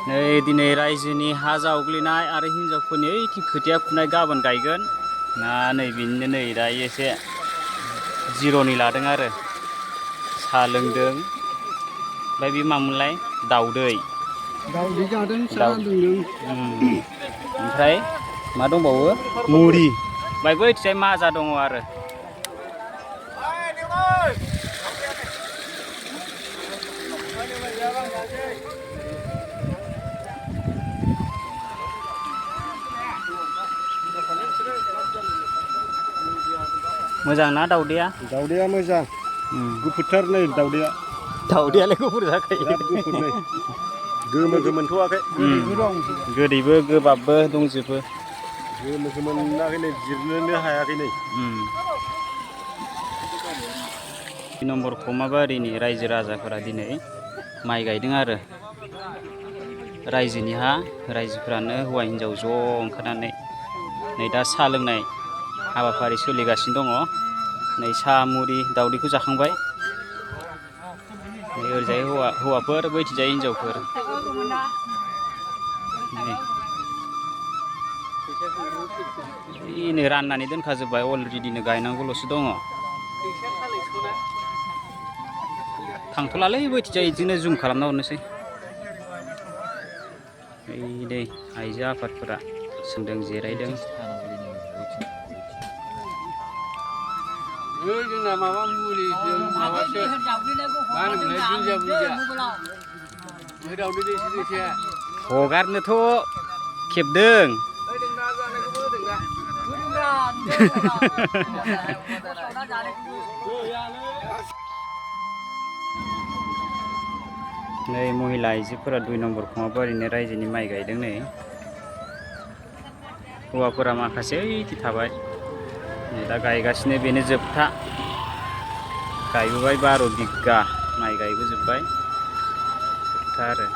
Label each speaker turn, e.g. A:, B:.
A: नै दिनै रायजोनि हा जावग्लिनाय आरो हिनजावफोरनि ओइथिं खोथिया फुनाय गाबोन गायगोन ना नै बिनिनो नै दा एसे जिर'नि लादों आरो साहा लोंदों ओमफ्राय बे मामोनलाय दाउदै
B: जादों साहा लोंदों
A: ओमफ्राय मा दंबावो मुरि ओमफ्राय बैथिंजाय माजा दङ आरो मोजां ना दाउदैया
B: मोजां गुफुरथार नै
A: दाउदैयालाय गुफुर जाखायो
B: गोमोखौ मोनथ'वाखै
A: गोदैबो गोबाबबो दंजोबो
B: गोमोखौ मोनाखै नै जिरनोनो हायाखै नै
A: 2 नम्बर खमाबारिनि रायजो राजाफोरा दिनै माइ गायदों आरो रायजोनि हा रायजोफोरानो हौवा हिनजाव ज' ओंखारनानै नै दा साहा लोंनाय हाबाफारि सोलिगासिनो दङ नै साहा मुरि दाउदैखौ जाखांबाय नै ओरैजाय हौवाफोर बैथिंजाय हिनजावफोर नै राननानै दोनखाजोब्बाय अलरेडिनो गायनांगौल'सो दङ थांथ'लालै बैथिंजाय बिदिनो जुम खालामना हरनोसै दै आइजो आफादफोरा सोंदों जिरायदों
C: जोंना माबा मुलिजों माबासो मा होनोमोनलाय दुन्दिया
A: हगारनोथ' खेबदों नै महिला आइजोफोरा 2 नम्बर खमाबारिनो रायजोनि माइ गायदों नै हौवाफोरा माखासे ओइथिं थाबाय नै दा गायगासिनो बेनो जोबथा गायबोबाय 12 बिगा माइ गायबोजोब्बाय जोबथा आरो